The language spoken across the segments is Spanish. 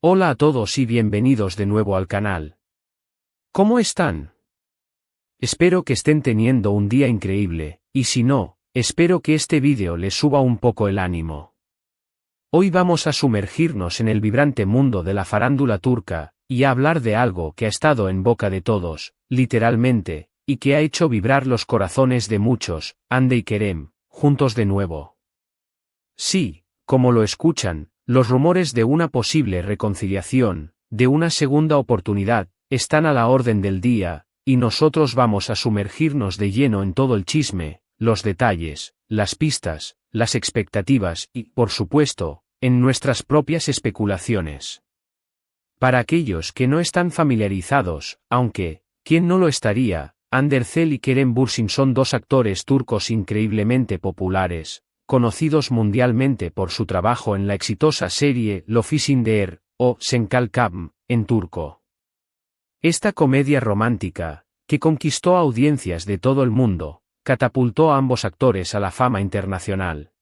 Hola a todos y bienvenidos de nuevo al canal. ¿Cómo están? Espero que estén teniendo un día increíble, y si no, espero que este vídeo les suba un poco el ánimo. Hoy vamos a sumergirnos en el vibrante mundo de la farándula turca, y a hablar de algo que ha estado en boca de todos, literalmente, y que ha hecho vibrar los corazones de muchos, Hande y Kerem, juntos de nuevo. Sí, como lo escuchan, los rumores de una posible reconciliación, de una segunda oportunidad, están a la orden del día, y nosotros vamos a sumergirnos de lleno en todo el chisme, los detalles, las pistas, las expectativas y, por supuesto, en nuestras propias especulaciones. Para aquellos que no están familiarizados, aunque, ¿quién no lo estaría? Hande Erçel y Kerem Bürsin son dos actores turcos increíblemente populares, conocidos mundialmente por su trabajo en la exitosa serie Lofisindeer, o Senkalkam, en turco. Esta comedia romántica, que conquistó audiencias de todo el mundo, catapultó a ambos actores a la fama internacional.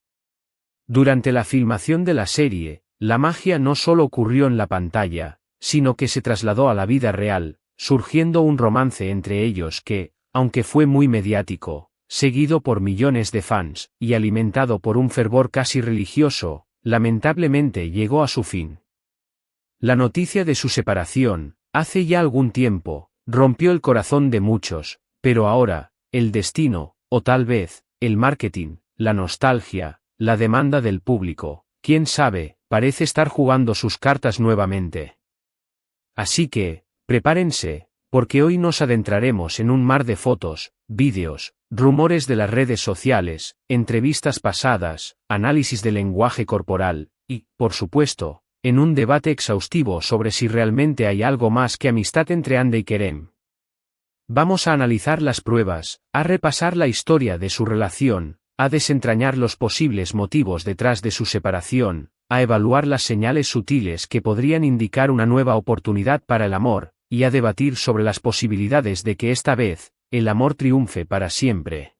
Durante la filmación de la serie, la magia no solo ocurrió en la pantalla, sino que se trasladó a la vida real, surgiendo un romance entre ellos que, aunque fue muy mediático, seguido por millones de fans, y alimentado por un fervor casi religioso, lamentablemente llegó a su fin. La noticia de su separación, hace ya algún tiempo, rompió el corazón de muchos, pero ahora, el destino, o tal vez, el marketing, la nostalgia, la demanda del público, quién sabe, parece estar jugando sus cartas nuevamente. Así que, prepárense, porque hoy nos adentraremos en un mar de fotos, vídeos, rumores de las redes sociales, entrevistas pasadas, análisis del lenguaje corporal, y, por supuesto, en un debate exhaustivo sobre si realmente hay algo más que amistad entre Hande y Kerem. Vamos a analizar las pruebas, a repasar la historia de su relación, a desentrañar los posibles motivos detrás de su separación, a evaluar las señales sutiles que podrían indicar una nueva oportunidad para el amor, y a debatir sobre las posibilidades de que esta vez, el amor triunfe para siempre.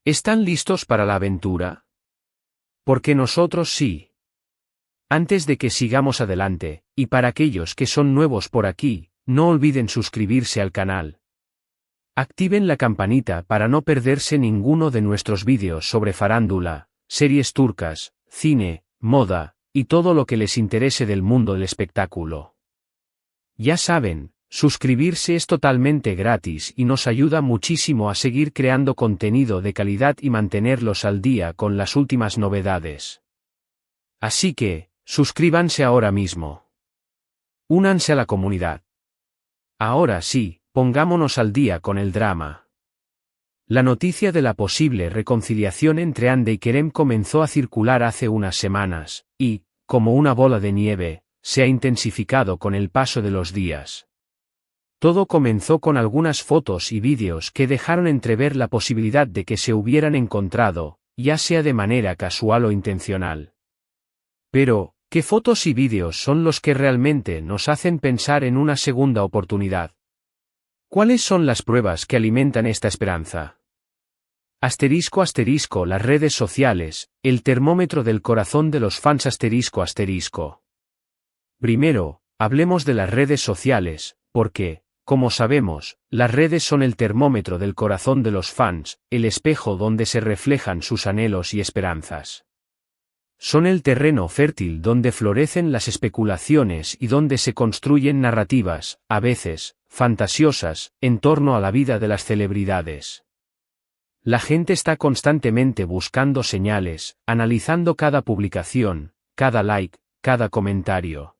¿Están listos para la aventura? Porque nosotros sí. Antes de que sigamos adelante, y para aquellos que son nuevos por aquí, no olviden suscribirse al canal. Activen la campanita para no perderse ninguno de nuestros vídeos sobre farándula, series turcas, cine, moda, y todo lo que les interese del mundo del espectáculo. Ya saben, suscribirse es totalmente gratis y nos ayuda muchísimo a seguir creando contenido de calidad y mantenerlos al día con las últimas novedades. Así que, suscríbanse ahora mismo. Únanse a la comunidad. Ahora sí, pongámonos al día con el drama. La noticia de la posible reconciliación entre Hande y Kerem comenzó a circular hace unas semanas, y, como una bola de nieve, se ha intensificado con el paso de los días. Todo comenzó con algunas fotos y vídeos que dejaron entrever la posibilidad de que se hubieran encontrado, ya sea de manera casual o intencional. Pero, ¿qué fotos y vídeos son los que realmente nos hacen pensar en una segunda oportunidad? ¿Cuáles son las pruebas que alimentan esta esperanza? Asterisco asterisco las redes sociales, el termómetro del corazón de los fans asterisco asterisco. Primero, hablemos de las redes sociales, porque, como sabemos, las redes son el termómetro del corazón de los fans, el espejo donde se reflejan sus anhelos y esperanzas. Son el terreno fértil donde florecen las especulaciones y donde se construyen narrativas, a veces, fantasiosas, en torno a la vida de las celebridades. La gente está constantemente buscando señales, analizando cada publicación, cada like, cada comentario.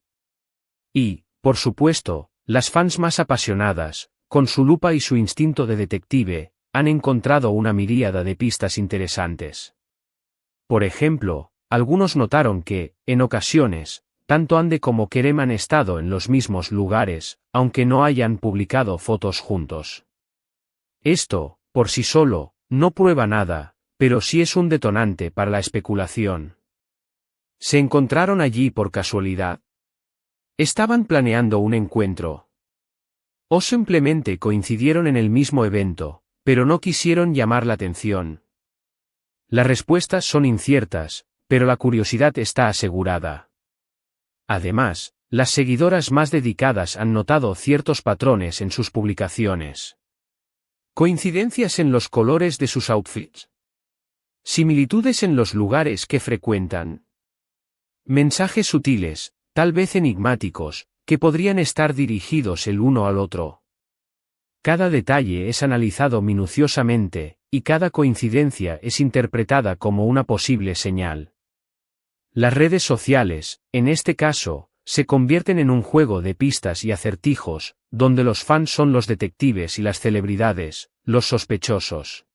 Y, por supuesto, las fans más apasionadas, con su lupa y su instinto de detective, han encontrado una miríada de pistas interesantes. Por ejemplo, algunos notaron que, en ocasiones, tanto Hande como Kerem han estado en los mismos lugares, aunque no hayan publicado fotos juntos. Esto, por sí solo, no prueba nada, pero sí es un detonante para la especulación. ¿Se encontraron allí por casualidad? ¿Estaban planeando un encuentro? ¿O simplemente coincidieron en el mismo evento, pero no quisieron llamar la atención? Las respuestas son inciertas, pero la curiosidad está asegurada. Además, Las seguidoras más dedicadas han notado ciertos patrones en sus publicaciones. Coincidencias en los colores de sus outfits. Similitudes en los lugares que frecuentan. Mensajes sutiles, tal vez enigmáticos, que podrían estar dirigidos el uno al otro. Cada detalle es analizado minuciosamente, y cada coincidencia es interpretada como una posible señal. Las redes sociales, en este caso, se convierten en un juego de pistas y acertijos, donde los fans son los detectives y las celebridades, los sospechosos.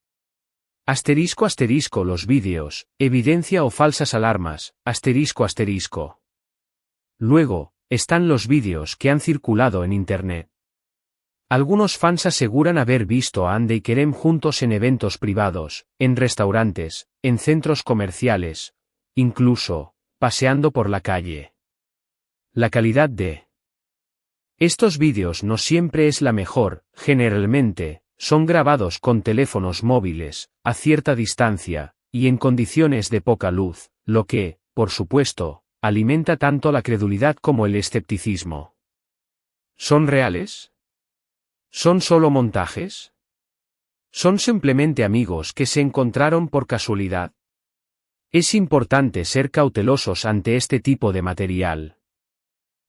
*** Los vídeos, evidencia o falsas alarmas, ***. Luego, están los vídeos que han circulado en Internet. Algunos fans aseguran haber visto a Hande y Kerem juntos en eventos privados, en restaurantes, en centros comerciales, incluso, paseando por la calle. La calidad de estos vídeos no siempre es la mejor, generalmente, son grabados con teléfonos móviles, a cierta distancia, y en condiciones de poca luz, lo que, por supuesto, alimenta tanto la credulidad como el escepticismo. ¿Son reales? ¿Son solo montajes? ¿Son simplemente amigos que se encontraron por casualidad? Es importante ser cautelosos ante este tipo de material.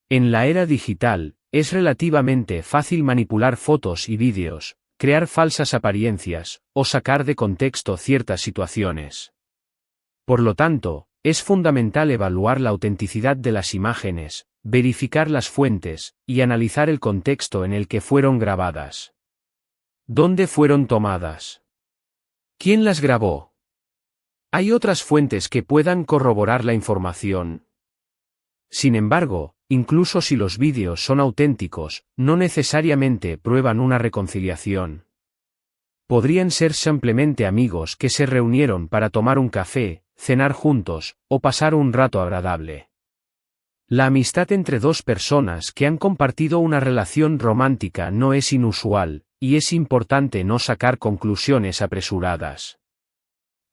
En la era digital, es relativamente fácil manipular fotos y vídeos, crear falsas apariencias, o sacar de contexto ciertas situaciones. Por lo tanto, es fundamental evaluar la autenticidad de las imágenes, verificar las fuentes, y analizar el contexto en el que fueron grabadas. ¿Dónde fueron tomadas? ¿Quién las grabó? ¿Hay otras fuentes que puedan corroborar la información? Sin embargo, incluso si los vídeos son auténticos, no necesariamente prueban una reconciliación. Podrían ser simplemente amigos que se reunieron para tomar un café, cenar juntos, o pasar un rato agradable. La amistad entre dos personas que han compartido una relación romántica no es inusual, y es importante no sacar conclusiones apresuradas.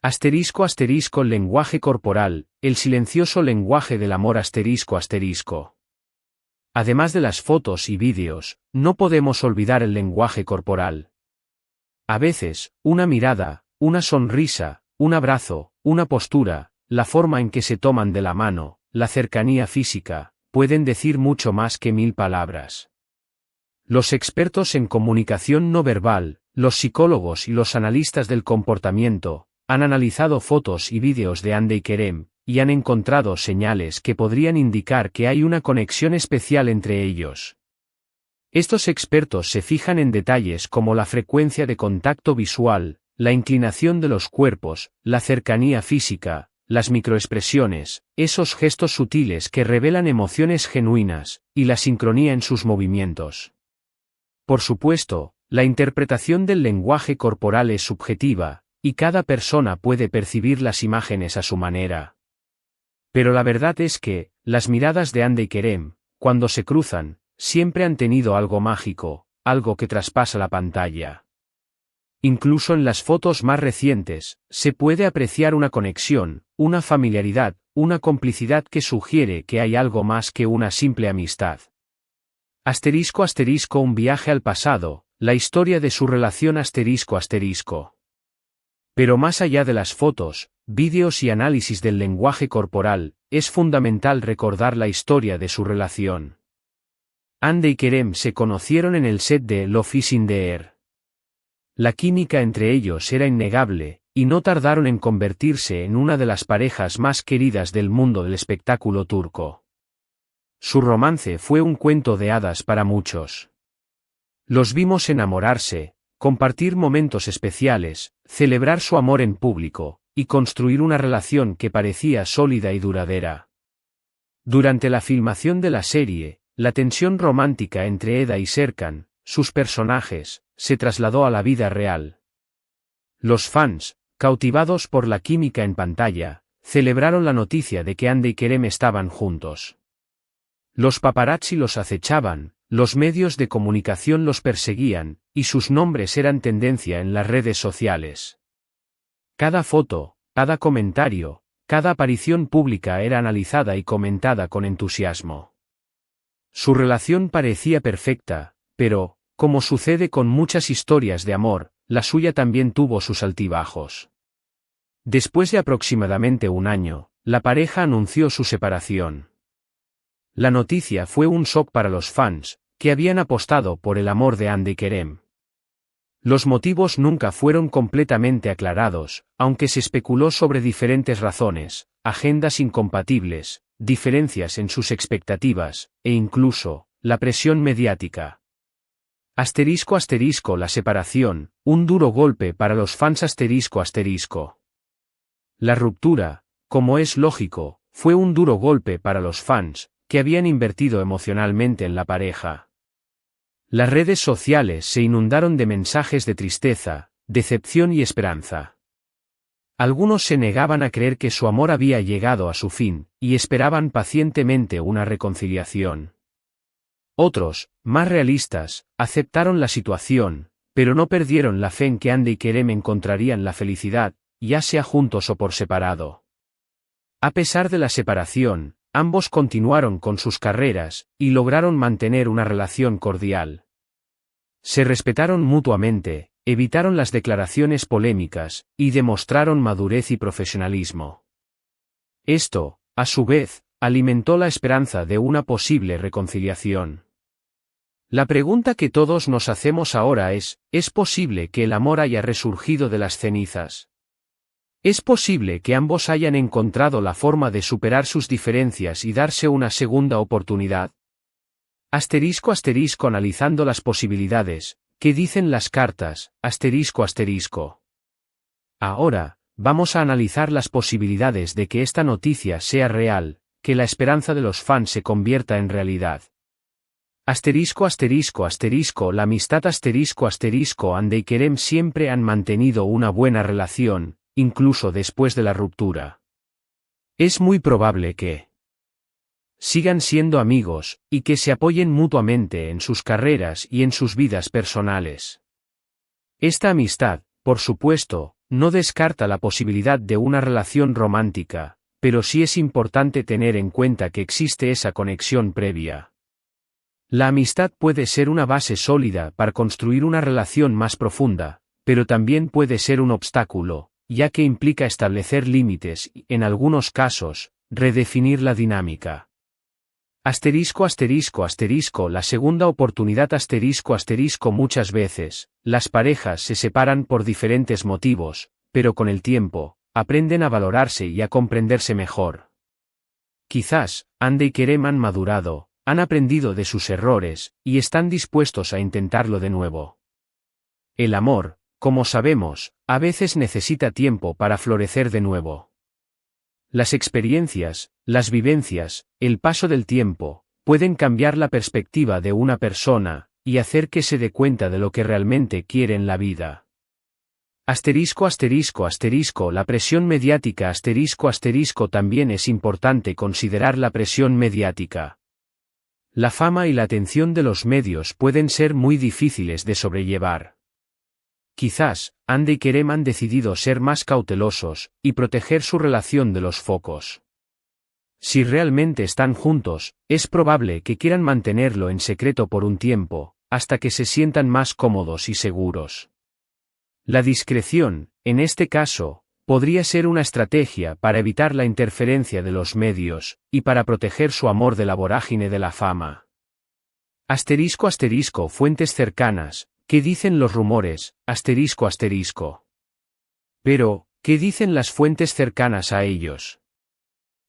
*** Lenguaje corporal, el silencioso lenguaje del amor ***. Además de las fotos y vídeos, no podemos olvidar el lenguaje corporal. A veces, una mirada, una sonrisa, un abrazo, una postura, la forma en que se toman de la mano, la cercanía física, pueden decir mucho más que 1000 palabras. Los expertos en comunicación no verbal, los psicólogos y los analistas del comportamiento, han analizado fotos y vídeos de Hande y Kerem, y han encontrado señales que podrían indicar que hay una conexión especial entre ellos. Estos expertos se fijan en detalles como la frecuencia de contacto visual, la inclinación de los cuerpos, la cercanía física, las microexpresiones, esos gestos sutiles que revelan emociones genuinas, y la sincronía en sus movimientos. Por supuesto, la interpretación del lenguaje corporal es subjetiva, y cada persona puede percibir las imágenes a su manera. Pero la verdad es que, las miradas de Hande y Kerem, cuando se cruzan, siempre han tenido algo mágico, algo que traspasa la pantalla. Incluso en las fotos más recientes, se puede apreciar una conexión, una familiaridad, una complicidad que sugiere que hay algo más que una simple amistad. *** Un viaje al pasado, la historia de su relación ***. Pero más allá de las fotos, vídeos y análisis del lenguaje corporal, es fundamental recordar la historia de su relación. Hande y Kerem se conocieron en el set de Love is in the Air. La química entre ellos era innegable, y no tardaron en convertirse en una de las parejas más queridas del mundo del espectáculo turco. Su romance fue un cuento de hadas para muchos. Los vimos enamorarse, compartir momentos especiales, celebrar su amor en público, y construir una relación que parecía sólida y duradera. Durante la filmación de la serie, la tensión romántica entre Eda y Serkan, sus personajes, se trasladó a la vida real. Los fans, cautivados por la química en pantalla, celebraron la noticia de que Hande y Kerem estaban juntos. Los paparazzi los acechaban, los medios de comunicación los perseguían, y sus nombres eran tendencia en las redes sociales. Cada foto, cada comentario, cada aparición pública era analizada y comentada con entusiasmo. Su relación parecía perfecta, pero, como sucede con muchas historias de amor, la suya también tuvo sus altibajos. Después de aproximadamente un año, la pareja anunció su separación. La noticia fue un shock para los fans, que habían apostado por el amor de Hande y Kerem. Los motivos nunca fueron completamente aclarados, aunque se especuló sobre diferentes razones, agendas incompatibles, diferencias en sus expectativas, e incluso, la presión mediática. La separación, un duro golpe para los fans. La ruptura, como es lógico, fue un duro golpe para los fans, que habían invertido emocionalmente en la pareja. Las redes sociales se inundaron de mensajes de tristeza, decepción y esperanza. Algunos se negaban a creer que su amor había llegado a su fin, y esperaban pacientemente una reconciliación. Otros, más realistas, aceptaron la situación, pero no perdieron la fe en que Hande y Kerem encontrarían la felicidad, ya sea juntos o por separado. A pesar de la separación, ambos continuaron con sus carreras, y lograron mantener una relación cordial. Se respetaron mutuamente, evitaron las declaraciones polémicas, y demostraron madurez y profesionalismo. Esto, a su vez, alimentó la esperanza de una posible reconciliación. La pregunta que todos nos hacemos ahora ¿es posible que el amor haya resurgido de las cenizas? ¿Es posible que ambos hayan encontrado la forma de superar sus diferencias y darse una segunda oportunidad? Analizando las posibilidades, ¿qué dicen las cartas? Ahora, vamos a analizar las posibilidades de que esta noticia sea real, que la esperanza de los fans se convierta en realidad. La amistad Hande y Kerem siempre han mantenido una buena relación, incluso después de la ruptura. Es muy probable que sigan siendo amigos, y que se apoyen mutuamente en sus carreras y en sus vidas personales. Esta amistad, por supuesto, no descarta la posibilidad de una relación romántica, pero sí es importante tener en cuenta que existe esa conexión previa. La amistad puede ser una base sólida para construir una relación más profunda, pero también puede ser un obstáculo, ya que implica establecer límites y, en algunos casos, redefinir la dinámica. La segunda oportunidad muchas veces, las parejas se separan por diferentes motivos, pero con el tiempo, aprenden a valorarse y a comprenderse mejor. Quizás, Hande y Kerem han madurado, han aprendido de sus errores, y están dispuestos a intentarlo de nuevo. El amor, como sabemos, a veces necesita tiempo para florecer de nuevo. Las experiencias, las vivencias, el paso del tiempo, pueden cambiar la perspectiva de una persona, y hacer que se dé cuenta de lo que realmente quiere en la vida. La presión mediática también es importante considerar la presión mediática. La fama y la atención de los medios pueden ser muy difíciles de sobrellevar. Quizás, Hande y Kerem han decidido ser más cautelosos, y proteger su relación de los focos. Si realmente están juntos, es probable que quieran mantenerlo en secreto por un tiempo, hasta que se sientan más cómodos y seguros. La discreción, en este caso, podría ser una estrategia para evitar la interferencia de los medios, y para proteger su amor de la vorágine de la fama. Fuentes cercanas. ¿Qué dicen los rumores? Pero, ¿qué dicen las fuentes cercanas a ellos?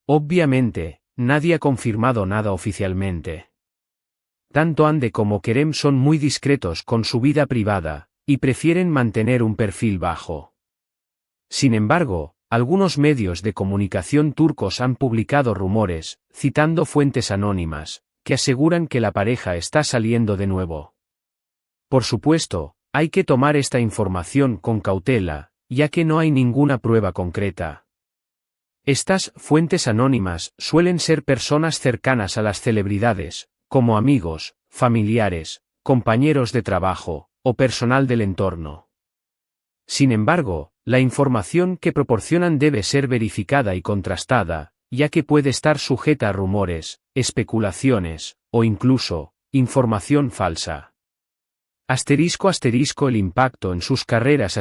Obviamente, nadie ha confirmado nada oficialmente. Tanto Hande como Kerem son muy discretos con su vida privada, y prefieren mantener un perfil bajo. Sin embargo, algunos medios de comunicación turcos han publicado rumores, citando fuentes anónimas, que aseguran que la pareja está saliendo de nuevo. Por supuesto, hay que tomar esta información con cautela, ya que no hay ninguna prueba concreta. Estas fuentes anónimas suelen ser personas cercanas a las celebridades, como amigos, familiares, compañeros de trabajo, o personal del entorno. Sin embargo, la información que proporcionan debe ser verificada y contrastada, ya que puede estar sujeta a rumores, especulaciones, o incluso, información falsa. El impacto en sus carreras.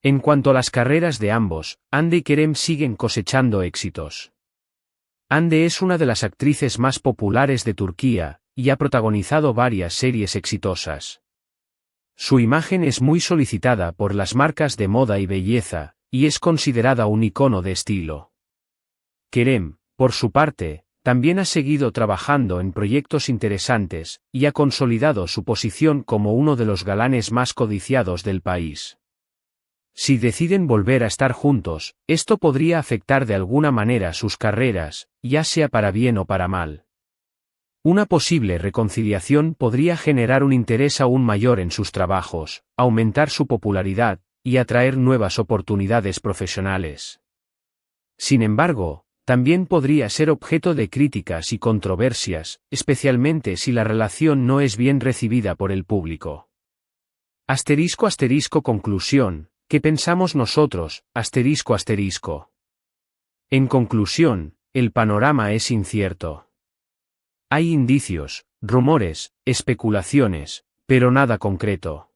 En cuanto a las carreras de ambos, Hande y Kerem siguen cosechando éxitos. Hande es una de las actrices más populares de Turquía, y ha protagonizado varias series exitosas. Su imagen es muy solicitada por las marcas de moda y belleza, y es considerada un icono de estilo. Kerem, por su parte, también ha seguido trabajando en proyectos interesantes, y ha consolidado su posición como uno de los galanes más codiciados del país. Si deciden volver a estar juntos, esto podría afectar de alguna manera sus carreras, ya sea para bien o para mal. Una posible reconciliación podría generar un interés aún mayor en sus trabajos, aumentar su popularidad, y atraer nuevas oportunidades profesionales. Sin embargo, también podría ser objeto de críticas y controversias, especialmente si la relación no es bien recibida por el público. Conclusión. ¿Qué pensamos nosotros? En conclusión, el panorama es incierto. Hay indicios, rumores, especulaciones, pero nada concreto.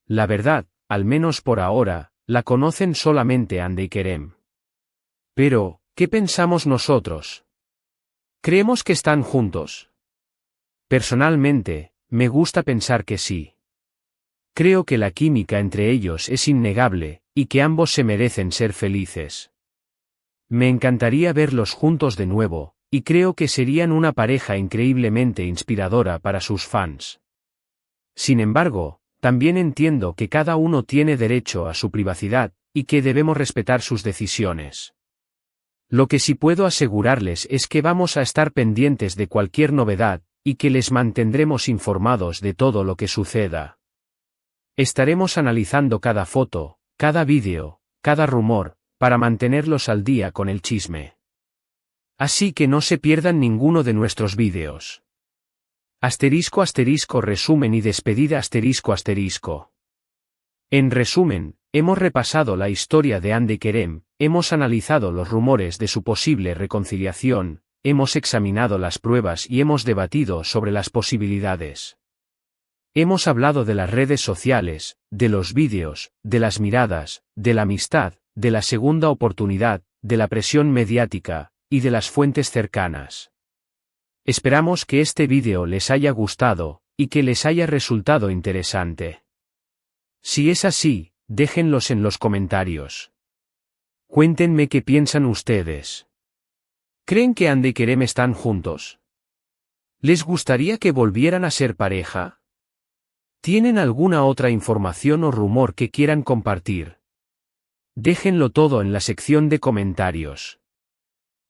La verdad, al menos por ahora, la conocen solamente Hande y Kerem. Pero, ¿qué pensamos nosotros? ¿Creemos que están juntos? Personalmente, me gusta pensar que sí. Creo que la química entre ellos es innegable, y que ambos se merecen ser felices. Me encantaría verlos juntos de nuevo, y creo que serían una pareja increíblemente inspiradora para sus fans. Sin embargo, también entiendo que cada uno tiene derecho a su privacidad, y que debemos respetar sus decisiones. Lo que sí puedo asegurarles es que vamos a estar pendientes de cualquier novedad, y que les mantendremos informados de todo lo que suceda. Estaremos analizando cada foto, cada vídeo, cada rumor, para mantenerlos al día con el chisme. Así que no se pierdan ninguno de nuestros vídeos. Resumen y despedida. En resumen, hemos repasado la historia de Hande y Kerem, hemos analizado los rumores de su posible reconciliación, hemos examinado las pruebas y hemos debatido sobre las posibilidades. Hemos hablado de las redes sociales, de los vídeos, de las miradas, de la amistad, de la segunda oportunidad, de la presión mediática, y de las fuentes cercanas. Esperamos que este vídeo les haya gustado, y que les haya resultado interesante. Si es así, déjenlos en los comentarios. Cuéntenme qué piensan ustedes. ¿Creen que Hande y Kerem están juntos? ¿Les gustaría que volvieran a ser pareja? ¿Tienen alguna otra información o rumor que quieran compartir? Déjenlo todo en la sección de comentarios.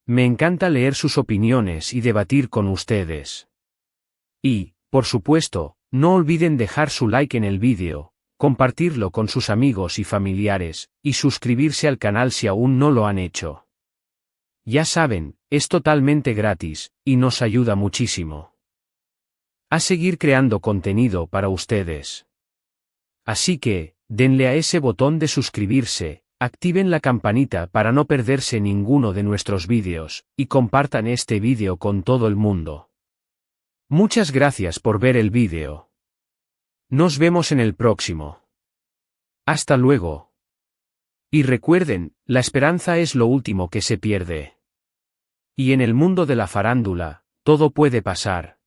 Me encanta leer sus opiniones y debatir con ustedes. Y, por supuesto, no olviden dejar su like en el vídeo, compartirlo con sus amigos y familiares, y suscribirse al canal si aún no lo han hecho. Ya saben, es totalmente gratis, y nos ayuda muchísimo a seguir creando contenido para ustedes. Así que, denle a ese botón de suscribirse, activen la campanita para no perderse ninguno de nuestros vídeos, y compartan este vídeo con todo el mundo. Muchas gracias por ver el vídeo. Nos vemos en el próximo. Hasta luego. Y recuerden, la esperanza es lo último que se pierde. Y en el mundo de la farándula, todo puede pasar.